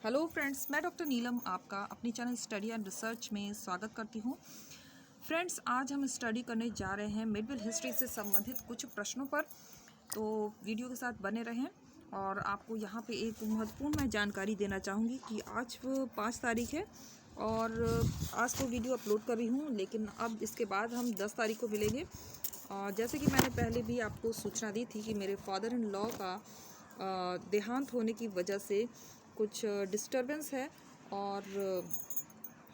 Hello friends, मैं doctor नीलम आपका अपनी चैनल स्टडी एंड रिसर्च में स्वागत करती हूँ। फ्रेंड्स, आज हम स्टडी करने जा रहे हैं मिडल हिस्ट्री से संबंधित कुछ प्रश्नों पर, तो वीडियो के साथ बने रहें। और आपको यहाँ पे एक महत्वपूर्ण मैं जानकारी देना चाहूँगी कि आज 5 तारीख है और आज तो वीडियो अपलोड कर रही हूँ, लेकिन अब इसके बाद हम 10 तारीख को मिलेंगे। और जैसे कि मैंने पहले भी आपको सूचना दी थी कि मेरे फादर इन लॉ का देहांत होने की वजह से कुछ डिस्टरबेंस है और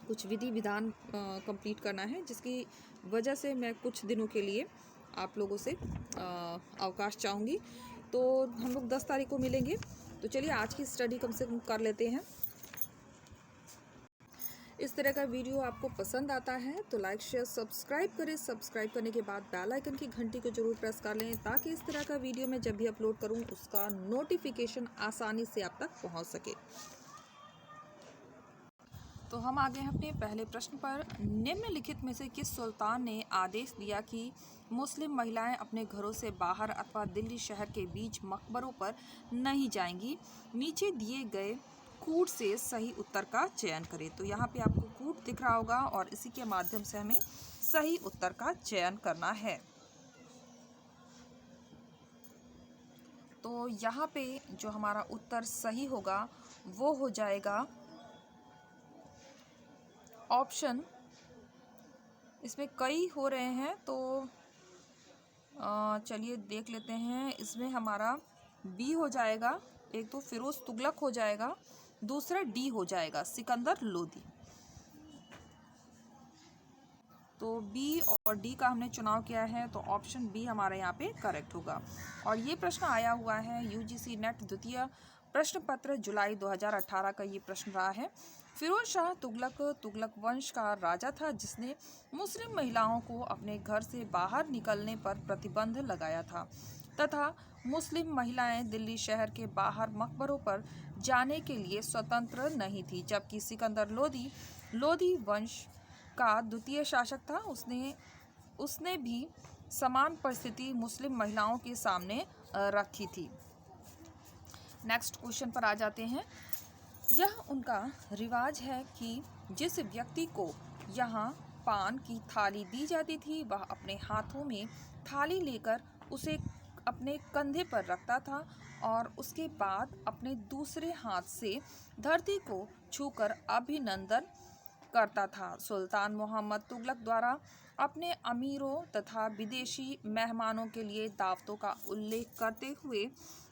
कुछ विधि विधान कंप्लीट करना है, जिसकी वजह से मैं कुछ दिनों के लिए आप लोगों से अवकाश चाहूँगी। तो हम लोग 10 तारीख को मिलेंगे। तो चलिए आज की स्टडी कम से कम कर लेते हैं। इस तरह का वीडियो आपको पसंद आता है तो लाइक शेयर सब्सक्राइब करें। सब्सक्राइब करने के बाद बेल आइकन की घंटी को जरूर प्रेस कर लें, ताकि इस तरह का वीडियो मैं जब भी अपलोड करूं उसका नोटिफिकेशन आसानी से आप तक पहुंच सके। तो हम आगे हैं अपने पहले प्रश्न पर। निम्नलिखित में से किस सुल्तान ने आदेश दिया कि मुस्लिम महिलाएं अपने घरों से बाहर अथवा दिल्ली शहर के बीच मकबरों पर नहीं जाएंगी? नीचे दिए गए कूट से सही उत्तर का चयन करें। तो यहाँ पे आपको कूट दिख रहा होगा और इसी के माध्यम से हमें सही उत्तर का चयन करना है। तो यहाँ पे जो हमारा उत्तर सही होगा वो हो जाएगा ऑप्शन। इसमें कई हो रहे हैं तो चलिए देख लेते हैं। इसमें हमारा बी हो जाएगा, एक तो फिरोज तुगलक हो जाएगा, दूसरा डी हो जाएगा सिकंदर लोदी। तो बी और डी का हमने चुनाव किया है, तो ऑप्शन बी हमारा यहाँ पे करेक्ट होगा। और ये प्रश्न आया हुआ है यूजीसी नेट द्वितीय प्रश्न पत्र जुलाई 2018 का ये प्रश्न रहा है। फिरोज शाह तुगलक वंश का राजा था, जिसने मुस्लिम महिलाओं को अपने घर से बाहर निकलने पर प्रतिबंध लगाया था तथा मुस्लिम महिलाएं दिल्ली शहर के बाहर मकबरों पर जाने के लिए स्वतंत्र नहीं थी। जबकि सिकंदर लोदी वंश का द्वितीय शासक था, उसने भी समान परिस्थिति मुस्लिम महिलाओं के सामने रखी थी। नेक्स्ट क्वेश्चन पर आ जाते हैं। यह उनका रिवाज है कि जिस व्यक्ति को यहाँ पान की थाली दी जाती थी, वह अपने हाथों में थाली लेकर उसे अपने कंधे पर रखता था और उसके बाद अपने दूसरे हाथ से धरती को छूकर अभिनंदन करता था। सुल्तान मोहम्मद तुगलक द्वारा अपने अमीरों तथा विदेशी मेहमानों के लिए दावतों का उल्लेख करते हुए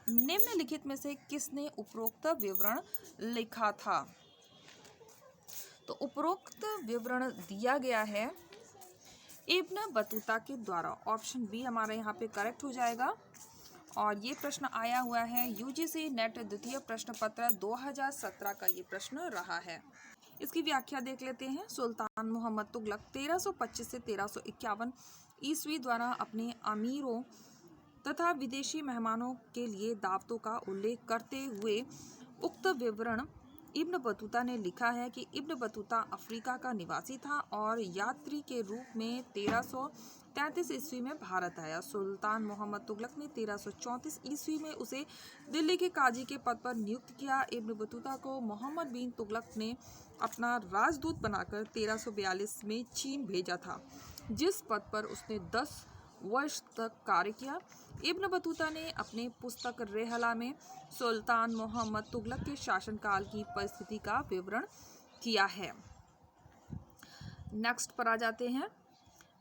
निम्नलिखित में से किसने उपरोक्त विवरण लिखा था? तो उपरोक्त विवरण दिया गया है इब्न बतूता के द्वारा। ऑप्शन बी हमारा यहाँ पे करेक्ट हो जाएगा। और ये प्रश्न आया हुआ है यूजीसी नेट द्वितीय प्रश्न पत्र 2017 का ये प्रश्न रहा है। इसकी व्याख्या देख लेते हैं। सुल्तान मोहम्मद तुगलक 1325 से 1351 ईस्वी द्वारा अपने अमीरों तथा विदेशी मेहमानों के लिए दावतों का उल्लेख करते हुए उक्त विवरण इब्न बतूता ने लिखा है कि इब्न बतूता अफ्रीका का निवासी था और यात्री के रूप में 1333 ईस्वी में भारत आया। सुल्तान मोहम्मद तुगलक ने 1334 ईस्वी में उसे दिल्ली के काजी के पद पर नियुक्त किया। इब्न बतूता को मोहम्मद बिन तुगलक ने अपना राजदूत बनाकर 1342 में चीन भेजा था, जिस पद पर उसने 10 वर्ष तक कार्य किया। इब्न बतूता ने अपने पुस्तक रेहला में सुल्तान मोहम्मद तुगलक के शासनकाल की परिस्थिति का विवरण किया है। नेक्स्ट पर आ जाते हैं।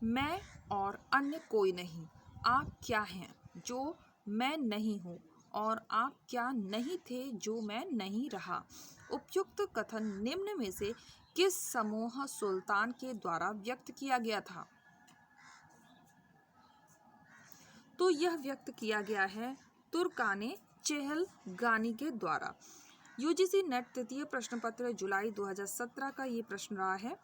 मैं और अन्य कोई नहीं, आप क्या हैं जो मैं नहीं हूँ, और आप क्या नहीं थे जो मैं नहीं रहा। उपयुक्त कथन निम्न में से किस समूह सुल्तान के द्वारा व्यक्त किया गया था? तो यह व्यक्त किया गया है तुर्काने चेहलगानी के द्वारा। यूजीसी नेट तृतीय प्रश्न पत्र जुलाई 2017 का ये प्रश्न रहा है।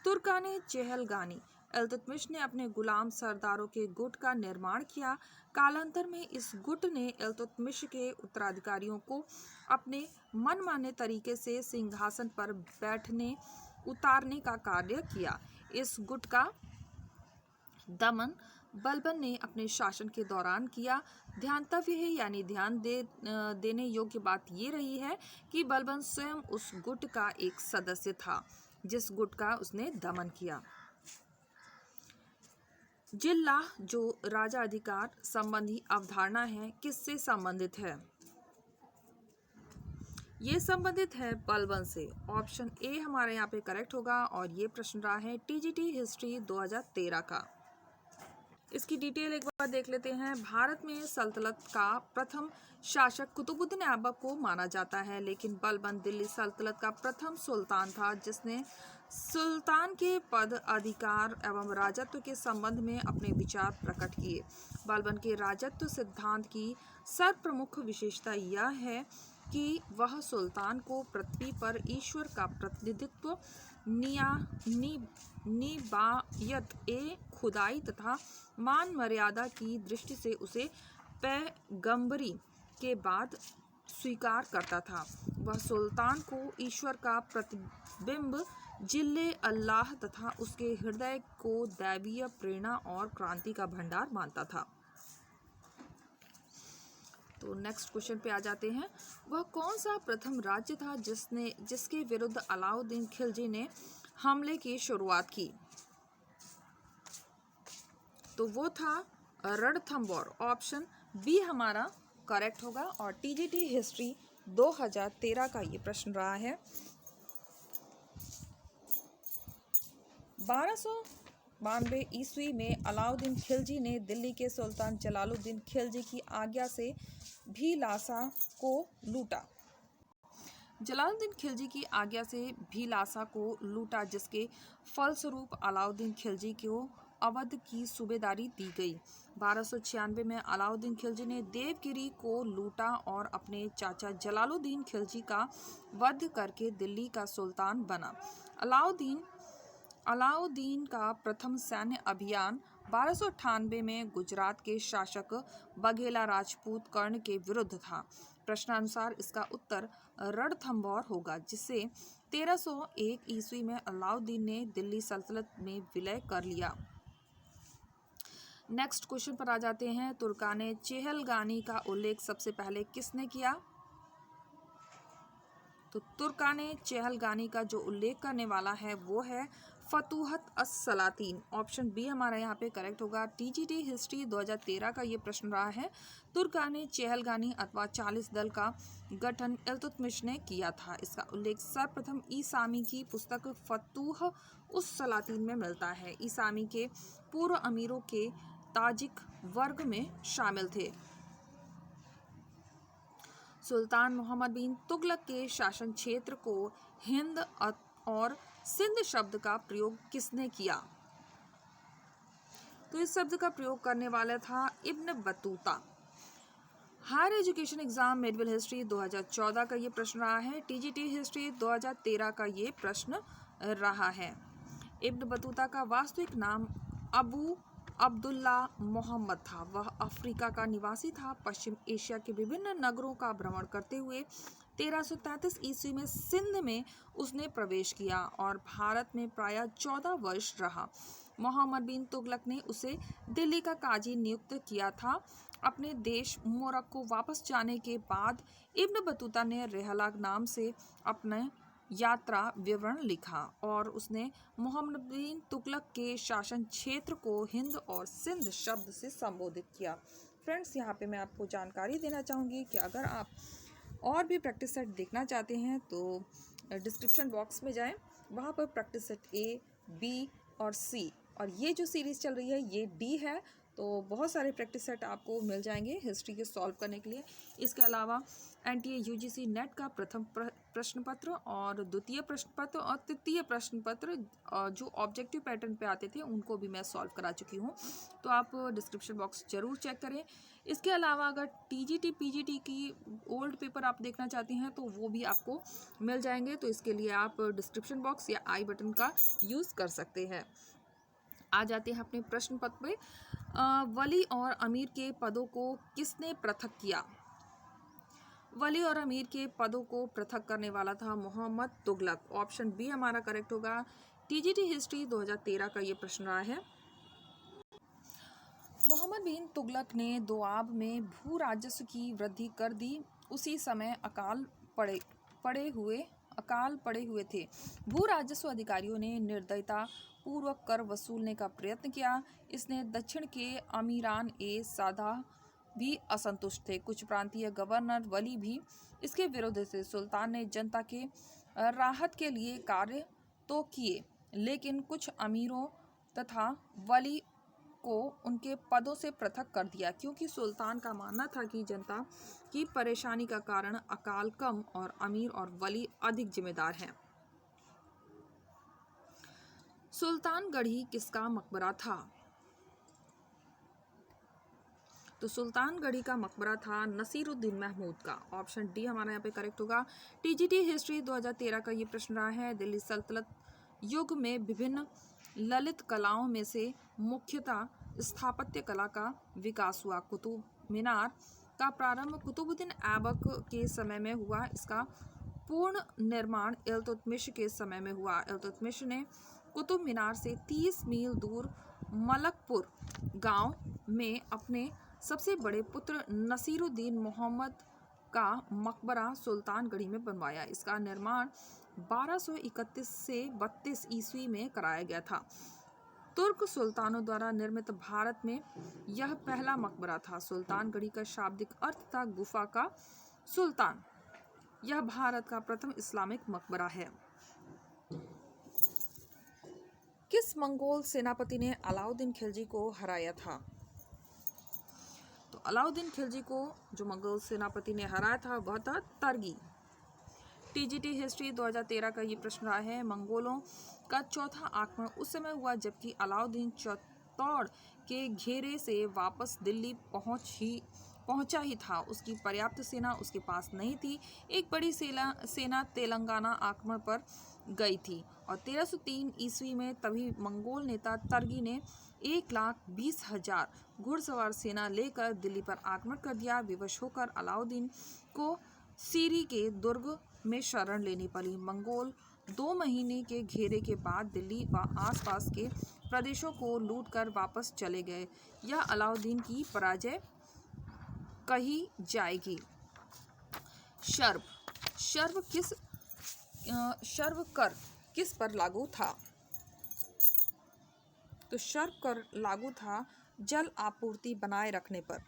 तुर्काने चेहलगानी इल्तुतमिश ने अपने गुलाम सरदारों के गुट का निर्माण किया। कालांतर में इस गुट ने इल्तुतमिश के उत्तराधिकारियों को अपने मनमाने तरीके से सिंहासन पर उतारने का कार्य किया। इस गुट का दमन बलबन ने अपने शासन के दौरान किया। ध्यातव्य है यानी देने योग्य बात ये रही है कि बलबन स्वयं उस गुट का एक सदस्य था जिस गुट का उसने दमन किया। जिल्ला जो राजा अधिकार संबंधी अवधारणा है किससे संबंधित है? ये संबंधित है बलबन से। ऑप्शन ए हमारे यहाँ पे करेक्ट होगा और ये प्रश्न रहा है टीजीटी हिस्ट्री 2013 का। इसकी डिटेल एक बार देख लेते हैं। भारत में सल्तनत का प्रथम शासक कुतुबुद्दीन ऐबक को माना जाता है, लेकिन बलबन दिल्ली सल्तनत का प्रथम सुल्तान था जिसने सुल्तान के पद, अधिकार एवं राजत्व के संबंध में अपने विचार प्रकट किए। बलबन के राजत्व सिद्धांत की सर्वप्रमुख विशेषता यह है कि वह सुल्तान को पृथ्वी पर ईश्वर का प्रतिनिधित्व, निबायत ए खुदाई तथा मान मर्यादा की दृष्टि से उसे पैगंबरी के बाद स्वीकार करता था। वह सुल्तान को ईश्वर का प्रतिबिंब, जिल्ले अल्लाह तथा उसके हृदय को दैवीय प्रेरणा और क्रांति का भंडार मानता था। तो नेक्स्ट क्वेश्चन पे आ जाते हैं। वह कौन सा प्रथम राज्य था जिसके विरुद्ध अलाउद्दीन खिलजी ने हमले की शुरुआत की? तो वो था रणथंबोर। ऑप्शन बी हमारा करेक्ट होगा और टीजीटी हिस्ट्री 2013 का ये प्रश्न रहा है। 1292 ईस्वी में अलाउद्दीन खिलजी ने दिल्ली के सुल्तान जलालुद्दीन खिलजी की आज्ञा से भिलासा को लूटा। जलालुद्दीन खिलजी की आज्ञा से भिलासा को लूटा, जिसके फलस्वरूप अलाउद्दीन खिलजी को अवध की सूबेदारी दी गई। 1296 में अलाउद्दीन खिलजी ने देवगिरी को लूटा और अपने चाचा जलालुद्दीन खिलजी का वध करके दिल्ली का सुल्तान बना। अलाउद्दीन का प्रथम सैन्य अभियान 1298 में गुजरात के शासक बघेला राजपूत कर्ण के विरुद्ध था। प्रश्नानुसार इसका उत्तर रणथंबोर होगा, जिसे 1301 ईस्वी में अलाउद्दीन ने दिल्ली सल्तनत में विलय कर लिया। नेक्स्ट क्वेश्चन पर आ जाते हैं। तुर्काने चेहलगानी का उल्लेख सबसे पहले किसने किया? तो तुर्काने चेहलगानी का जो उल्लेख करने वाला है वो है फतूहत अस-सलातीन। ऑप्शन बी हमारा यहाँ पे करेक्ट होगा। टीजीटी हिस्ट्री 2013 का ये प्रश्न रहा है। तुर्काने चेहलगानी अथवा 40 दल का गठन इल्तुतमिश ने किया था। इसका उल्लेख सर्वप्रथम ईसामी की पुस्तक फतूह उस-सलातीन में मिलता है। ईसामी के पूर्व अमीरों के ताजिक वर्ग में शामिल थे। सुल्तान मोहम्मद बिन तुगलक के शासन क्षेत्र को हिंद और सिंध शब्द का प्रयोग किसने किया? तो इस शब्द का प्रयोग करने वाला था Ibn Battuta. Higher education exam medieval history 2014 का ये प्रश्न रहा है। टीजीटी हिस्ट्री 2013 का ये प्रश्न रहा है। इब्न बतूता का वास्तविक नाम अबू अब्दुल्ला मोहम्मद था। वह अफ्रीका का निवासी था। पश्चिम एशिया के विभिन्न नगरों का भ्रमण करते हुए 1333 ईस्वी में सिंध में उसने प्रवेश किया और भारत में प्रायः 14 वर्ष रहा। मोहम्मद बिन तुगलक ने उसे दिल्ली का काजी नियुक्त किया था। अपने देश मोरक्को वापस जाने के बाद इब्न बतूता ने रेहला नाम से अपने यात्रा विवरण लिखा और उसने मोहम्मद बिन तुगलक के शासन क्षेत्र को हिंद और सिंध शब्द से संबोधित किया। फ्रेंड्स, यहाँ पे मैं आपको जानकारी देना चाहूँगी कि अगर आप और भी प्रैक्टिस सेट देखना चाहते हैं तो डिस्क्रिप्शन बॉक्स में जाएं। वहाँ पर प्रैक्टिस सेट ए, बी और सी, और ये जो सीरीज़ चल रही है ये डी है। तो बहुत सारे प्रैक्टिस सेट आपको मिल जाएंगे हिस्ट्री के सॉल्व करने के लिए। इसके अलावा एनटीए यूजीसी नेट का प्रथम प्रश्न पत्र और द्वितीय प्रश्न पत्र और तृतीय प्रश्न पत्र जो ऑब्जेक्टिव पैटर्न पे आते थे उनको भी मैं सॉल्व करा चुकी हूँ, तो आप डिस्क्रिप्शन बॉक्स ज़रूर चेक करें। इसके अलावा अगर टीजीटी पीजीटी की ओल्ड पेपर आप देखना चाहते हैं तो वो भी आपको मिल जाएंगे, तो इसके लिए आप डिस्क्रिप्शन बॉक्स या आई बटन का यूज़ कर सकते हैं। आ जाते हैं अपने प्रश्न पत्र पे। वली और अमीर के पदों को किसने पृथक किया? वली और अमीर के पदों को पृथक करने वाला था मोहम्मद तुगलक। ऑप्शन बी हमारा करेक्ट होगा। टीजीटी हिस्ट्री 2013 का ये प्रश्न रहा है। मोहम्मद बिन तुगलक ने दोआब में भू राजस्व की वृद्धि कर दी। उसी समय अकाल पड़े हुए थे। भू राजस्व अधिकारियों ने निर्दयता पूर्वक कर वसूलने का प्रयत्न किया। इसने दक्षिण के अमीरान ए सादा भी असंतुष्ट थे। कुछ प्रांतीय गवर्नर वली भी इसके विरुद्ध थे। सुल्तान ने जनता के राहत के लिए कार्य तो किए, लेकिन कुछ अमीरों तथा वली को उनके पदों से पृथक कर दिया, क्योंकि सुल्तान का मानना था कि जनता की परेशानी का कारण अकाल कम और अमीर और वली अधिक जिम्मेदार हैं। सुल्तानगढ़ी किसका मकबरा था? तो सुल्तानगढ़ी का मकबरा था नसीरुद्दीन महमूद का। ऑप्शन डी हमारा यहाँ पे करेक्ट होगा। टीजीटी हिस्ट्री 2013 का ये प्रश्न रहा है। दिल्ली सल्तनत युग में विभिन्न ललित कलाओं में से मुख्यतः स्थापत्य कला का विकास हुआ। कुतुब मीनार का प्रारंभ कुतुबुद्दीन ऐबक के समय में हुआ। इसका पूर्ण निर्माण इल्तुतमिश के समय में हुआ। इल्तुतमिश ने कुतुब मीनार से 30 मील दूर मलकपुर गांव में अपने सबसे बड़े पुत्र नसीरुद्दीन मोहम्मद का मकबरा सुल्तानगढ़ी में बनवाया। इसका निर्माण 1231 से 32 ईस्वी में कराया गया था। तुर्क सुल्तानों द्वारा निर्मित भारत में यह पहला मकबरा था। सुल्तानगढ़ी का शाब्दिक अर्थ था गुफा का सुल्तान। यह भारत का प्रथम इस्लामिक मकबरा है। किस मंगोल सेनापति ने अलाउद्दीन खिलजी को हराया था? तो अलाउद्दीन खिलजी को जो मंगोल सेनापति ने हराया था वह था तर्गी। टीजीटी हिस्ट्री 2013 का ये प्रश्न रहा है। मंगोलों का चौथा आक्रमण उस समय हुआ जबकि अलाउद्दीन चित्तौड़ के घेरे से वापस दिल्ली पहुंचा ही था। उसकी पर्याप्त सेना उसके पास नहीं थी। एक बड़ी सेना तेलंगाना आक्रमण पर गई थी और 1303 ईस्वी में तभी मंगोल नेता तर्गी ने 1,20,000 घुड़सवार सेना लेकर दिल्ली पर आक्रमण कर दिया। विवश होकर अलाउद्दीन को सीरी के दुर्ग में शरण लेनी पड़ी। मंगोल 2 महीने के घेरे के बाद दिल्ली व आसपास के प्रदेशों को लूटकर वापस चले गए। यह अलाउद्दीन की पराजय कही जाएगी। शर्व कर किस पर लागू था? तो शर्व कर लागू था जल आपूर्ति बनाए रखने पर।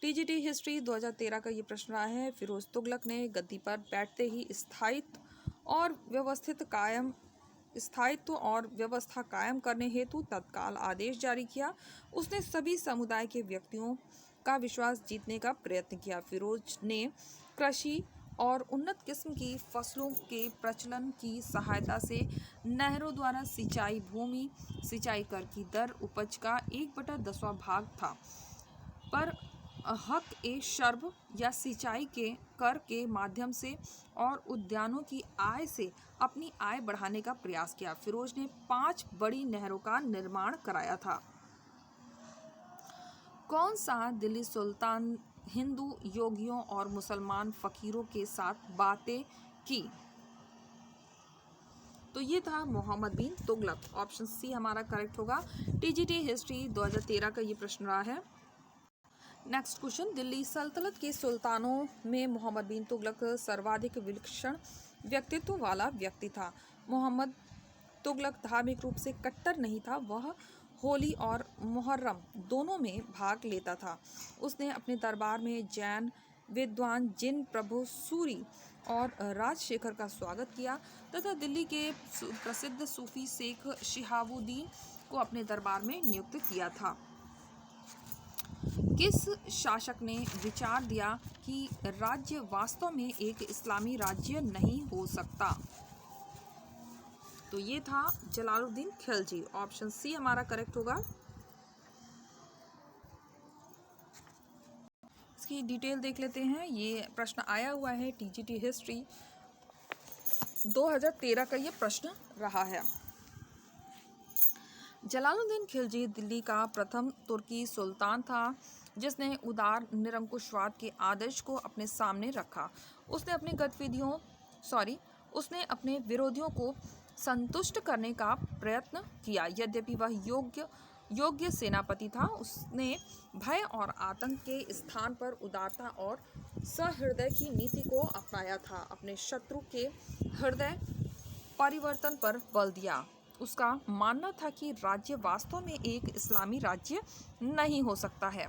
टीजीटी हिस्ट्री 2013 का ये प्रश्न रहा है। फिरोज तुगलक ने गद्दी पर बैठते ही स्थायित्व और व्यवस्था कायम करने हेतु तत्काल आदेश जारी किया। उसने सभी समुदाय के व्यक्तियों का विश्वास जीतने का प्रयत्न किया। फिरोज ने कृषि और उन्नत किस्म की फसलों के प्रचलन की सहायता से नहरों द्वारा सिंचाई, भूमि सिंचाई कर की दर उपज का 1/10वां भाग था, पर हक-ए-शर्ब या सिंचाई के कर के माध्यम से और उद्यानों की आय से अपनी आय बढ़ाने का प्रयास किया। फिरोज ने 5 बड़ी नहरों का निर्माण कराया था। कौन सा दिल्ली सुल्तान हिंदू योगियों और मुसलमान फकीरों के साथ बातें की? तो ये था मोहम्मद बिन तुगलक। ऑप्शन सी हमारा करेक्ट होगा। टीजीटी हिस्ट्री 2013 का ये प्रश्न रहा है। नेक्स्ट क्वेश्चन, दिल्ली सल्तनत के सुल्तानों में मोहम्मद बिन तुगलक सर्वाधिक विलक्षण व्यक्तित्व वाला व्यक्ति था। मोहम्मद तुगलक धार्मिक रूप से कट्टर नहीं था। वह होली और मुहर्रम दोनों में भाग लेता था। उसने अपने दरबार में जैन विद्वान जिन प्रभु सूरी और राजशेखर का स्वागत किया तथा दिल्ली के प्रसिद्ध सूफी शेख शिहाबुद्दीन को अपने दरबार में नियुक्त किया था। किस शासक ने विचार दिया कि राज्य वास्तव में एक इस्लामी राज्य नहीं हो सकता? तो ये था जलालुद्दीन खिलजी। ऑप्शन सी हमारा करेक्ट होगा। इसकी डिटेल देख लेते हैं। ये प्रश्न आया हुआ है टीजीटी हिस्ट्री 2013 का ये प्रश्न रहा है। जलालुद्दीन खिलजी दिल्ली का प्रथम तुर्की सुल्तान था जिसने उदार निरंकुशवाद के आदर्श को अपने सामने रखा। उसने अपने विरोधियों को संतुष्ट करने का प्रयत्न किया। यद्यपि वह योग्य सेनापति था। उसने भय और आतंक के स्थान पर उदारता और सहृदय की नीति को अपनाया था। अपने शत्रु के हृदय परिवर्तन पर बल दिया। उसका मानना था कि राज्य वास्तव में एक इस्लामी राज्य नहीं हो सकता है।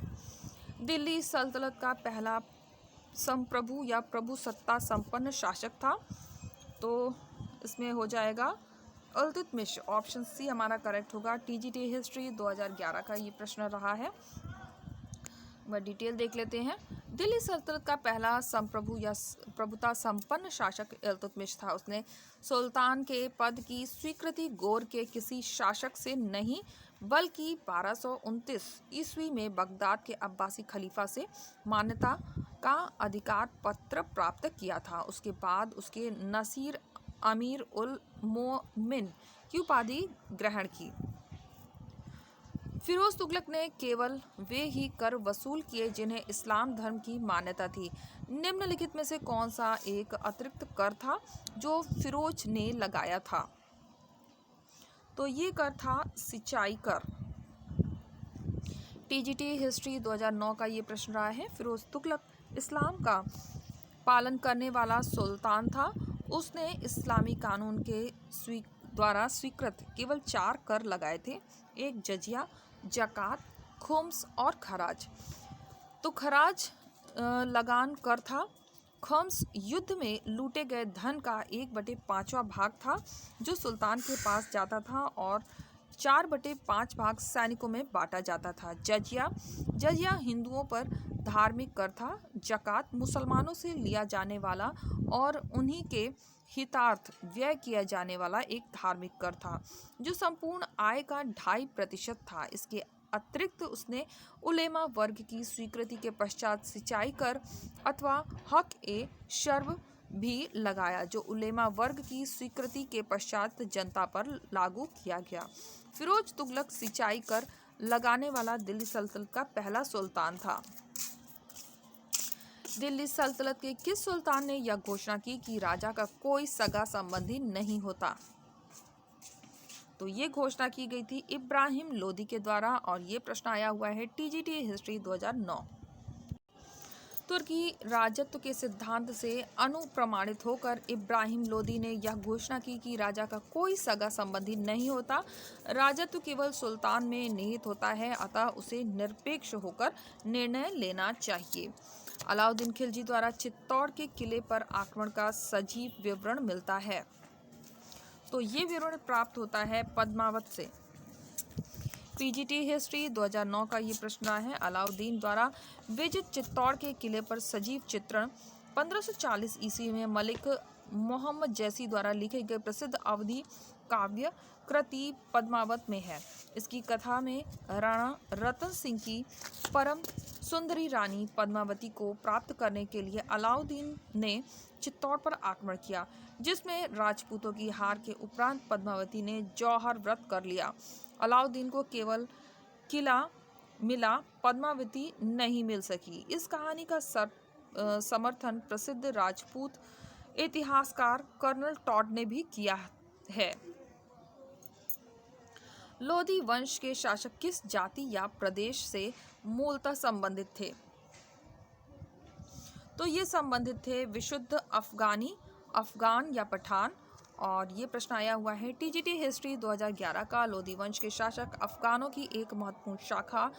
दिल्ली सल्तनत का पहला संप्रभु या प्रभु सत्ता संपन्न शासक था, तो इसमें हो जाएगा इल्तुतमिश। ऑप्शन सी हमारा करेक्ट होगा। टीजीटी हिस्ट्री 2011 का ये प्रश्न रहा है, वह डिटेल देख लेते हैं। दिल्ली सल्तनत का पहला संप्रभु या प्रभुता संपन्न शासक इल्तुतमिश था। उसने सुल्तान के पद की स्वीकृति गौर के किसी शासक से नहीं बल्कि 1229 ईस्वी में बगदाद के अब्बासी खलीफा से मान्यता का अधिकार पत्र प्राप्त किया था। उसके बाद उसके नसीर अमीर उल मोमिन की उपाधि ग्रहण की। फिरोज तुगलक ने केवल वे ही कर वसूल किए जिन्हें इस्लाम धर्म की मान्यता थी। निम्नलिखित में से कौन सा एक अतिरिक्त कर था जो फिरोज ने लगाया था? तो ये कर था सिंचाई कर। टीजीटी हिस्ट्री 2009 का ये प्रश्न रहा है। फिरोज तुगलक इस्लाम का पालन करने वाला सुल्तान था। उसने इस्लामी कानून के द्वारा स्वीकृत केवल 4 कर लगाए थे। एक जजिया, जकात, खुम्स और खराज। तो खराज लगान कर था। खुम्स युद्ध में लूटे गए धन का 1/5वां भाग था जो सुल्तान के पास जाता था और 4/5 भाग सैनिकों में बांटा जाता था। जजिया हिंदुओं पर धार्मिक कर था। जकात मुसलमानों से लिया जाने वाला और उन्हीं के हितार्थ व्यय किया जाने वाला एक धार्मिक कर था जो संपूर्ण आय का 2.5% था। इसके अतिरिक्त उसने उलेमा वर्ग की स्वीकृति के पश्चात सिंचाई कर अथवा हक ए शर्ब भी लगाया जो उलेमा वर्ग की स्वीकृति के पश्चात जनता पर लागू किया गया। फिरोज तुगलक सिंचाई कर लगाने वाला दिल्ली सल्तनत का पहला सुल्तान था। दिल्ली सल्तनत के किस सुल्तान ने यह घोषणा की कि राजा का कोई सगा संबंधी नहीं होता? तो ये घोषणा की गई थी इब्राहिम लोदी के द्वारा और ये प्रश्न आया हुआ है टीजीटी हिस्ट्री 2009। तुर्की राजत्व के सिद्धांत से अनुप्रमाणित होकर इब्राहिम लोदी ने यह घोषणा की कि राजा का कोई सगा संबंधी नहीं होता। राजत्व केवल सुल्तान में निहित होता है, अतः उसे निरपेक्ष होकर निर्णय लेना चाहिए। अलाउद्दीन खिलजी द्वारा चित्तौड़ के किले पर आक्रमण का सजीव विवरण मिलता है। तो ये विवरण प्राप्त होता है पद्मावत से। पीजीटी हिस्ट्री 2009 का ये प्रश्न है। अलाउद्दीन द्वारा विजित चित्तौड़ के किले पर सजीव चित्रण 1540 ईस्वी में मलिक मोहम्मद जैसी द्वारा लिखे गए प्रसिद्ध अवधी काव्य कृति पद्मावत में है। इसकी कथा में राणा रतन सिंह की परम सुंदरी रानी पद्मावती को प्राप्त करने के लिए अलाउद्दीन ने चित्तौड़ पर आक्रमण किया, जिसमें राजपूतों की हार के उपरांत पद्मावती ने जौहर व्रत कर लिया। अलाउद्दीन को केवल किला मिला, पद्मावती नहीं मिल सकी। इस कहानी का समर्थन प्रसिद्ध राजपूत इतिहासकार कर्नल टॉड ने भी किया है। लोधी वंश के शासक किस जाति या प्रदेश से मूलतः संबंधित थे? तो ये संबंधित थे विशुद्ध अफगान या पठान। और ये प्रश्न आया हुआ है टीजीटी हिस्ट्री 2011 का। लोधी वंश के शासक अफगानों की एक महत्वपूर्ण शाखा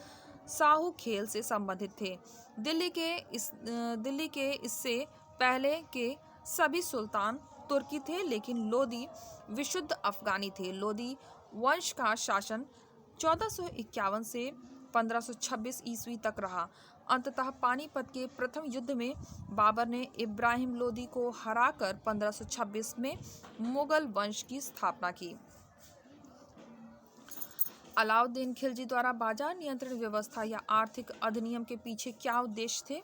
साहू खेल से संबंधित थे। दिल्ली के इससे पहले के सभी सुल्तान तुर्की थे, लेकिन लोधी विशुद्ध अफगानी थे। लोधी वंश का शासन 1451 से 1526 ईस्वी तक रहा। अंततः पानीपत के प्रथम युद्ध में बाबर ने इब्राहिम लोदी को हराकर 1526 में मुगल वंश की स्थापना की। अलाउद्दीन खिलजी द्वारा बाजार नियंत्रण व्यवस्था या आर्थिक अधिनियम के पीछे क्या उद्देश्य थे?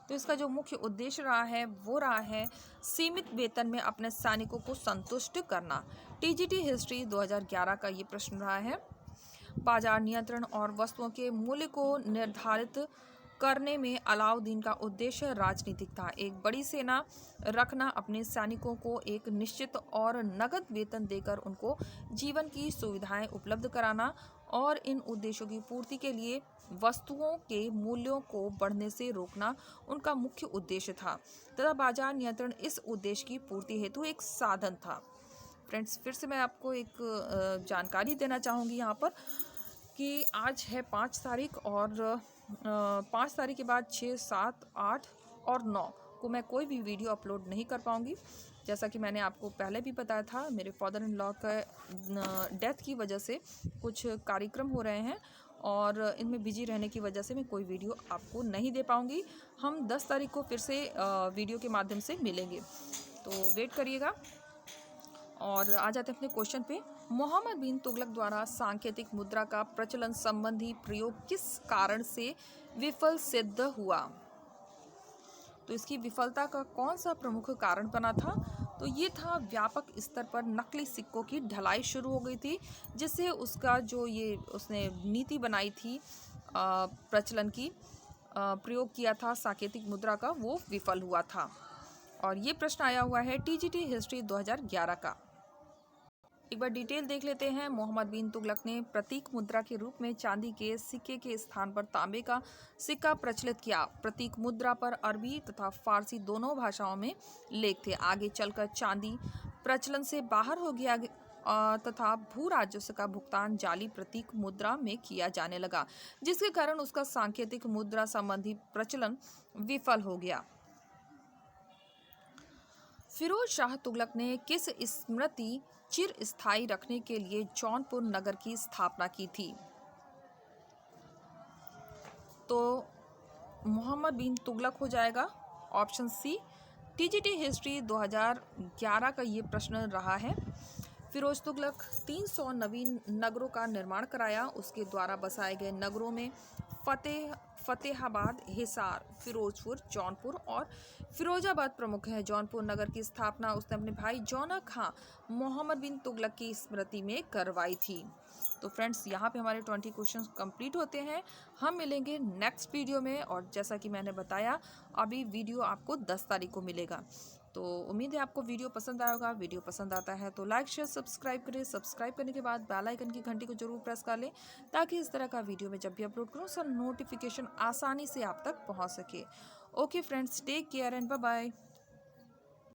तो इसका जो मुख्य उद्देश्य रहा है वो रहा है सीमित वेतन में अपने सैनिकों को संतुष्ट करना। टीजीटी हिस्ट्री 2011 का ये प्रश्न रहा है। बाजार नियंत्रण और वस्तुओं के मूल्य को निर्धारित करने में अलाउद्दीन का उद्देश्य राजनीतिक था। एक बड़ी सेना रखना, अपने सैनिकों को एक निश्चित और नगद वेतन देकर उनको जीवन की सुविधाएं उपलब्ध कराना और इन उद्देश्यों की पूर्ति के लिए वस्तुओं के मूल्यों को बढ़ने से रोकना उनका मुख्य उद्देश्य था तथा बाजार नियंत्रण इस उद्देश्य की पूर्ति हेतु एक साधन था। फ्रेंड्स, फिर से मैं आपको एक जानकारी देना चाहूँगी यहाँ पर कि आज है 5 तारीख और 5 तारीख के बाद 6, 7, 8 और 9 को मैं कोई भी वीडियो अपलोड नहीं कर पाऊँगी। जैसा कि मैंने आपको पहले भी बताया था, मेरे फादर इन लॉ का डेथ की वजह से कुछ कार्यक्रम हो रहे हैं और इनमें बिजी रहने की वजह से मैं कोई वीडियो आपको नहीं दे पाऊँगी। हम 10 तारीख को फिर से वीडियो के माध्यम से मिलेंगे, तो वेट करिएगा। और आ जाते हैं अपने क्वेश्चन पे। मोहम्मद बिन तुगलक द्वारा सांकेतिक मुद्रा का प्रचलन संबंधी प्रयोग किस कारण से विफल सिद्ध हुआ? तो इसकी विफलता का कौन सा प्रमुख कारण बना था? तो ये था व्यापक स्तर पर नकली सिक्कों की ढलाई शुरू हो गई थी, जिससे उसका जो ये उसने नीति बनाई थी प्रचलन की, प्रयोग किया था सांकेतिक मुद्रा का, वो विफल हुआ था। और ये प्रश्न आया हुआ है टीजीटी हिस्ट्री 2011 का। एक बार डिटेल देख लेते हैं। मोहम्मद बिन तुगलक ने प्रतीक मुद्रा के रूप में चांदी के सिक्के के स्थान पर तांबे का सिक्का प्रचलित किया। प्रतीक मुद्रा पर अरबी तथा फारसी दोनों भाषाओं में लेख थे। आगे चलकर चांदी प्रचलन से बाहर हो गया तथा भू राजस्व का भुगतान जाली प्रतीक मुद्रा में किया जाने लगा, जिसके कारण उसका सांकेतिक मुद्रा संबंधी प्रचलन विफल हो गया। फिरोज शाह तुगलक ने किस स्मृति चिर स्थायी रखने के लिए जौनपुर नगर की स्थापना की थी? तो मोहम्मद बिन तुगलक हो जाएगा ऑप्शन सी। टीजीटी हिस्ट्री 2011 का ये प्रश्न रहा है। फिरोज तुगलक 300 नवीन नगरों का निर्माण कराया। उसके द्वारा बसाए गए नगरों में फतेहाबाद, हिसार, फिरोजपुर, जौनपुर और फिरोजाबाद प्रमुख है। जौनपुर नगर की स्थापना उसने अपने भाई जौना खां मोहम्मद बिन तुगलक की स्मृति में करवाई थी। तो फ्रेंड्स, यहाँ पे हमारे 20 क्वेश्चंस कंप्लीट होते हैं। हम मिलेंगे नेक्स्ट वीडियो में और जैसा कि मैंने बताया, अभी वीडियो आपको 10 तारीख को मिलेगा। तो उम्मीद है आपको वीडियो पसंद आया होगा। वीडियो पसंद आता है तो लाइक शेयर सब्सक्राइब करें। सब्सक्राइब करने के बाद बेल आइकन की घंटी को जरूर प्रेस कर लें, ताकि इस तरह का वीडियो मैं जब भी अपलोड करूँ सर नोटिफिकेशन आसानी से आप तक पहुँच सके। Okay friends, take care and bye bye.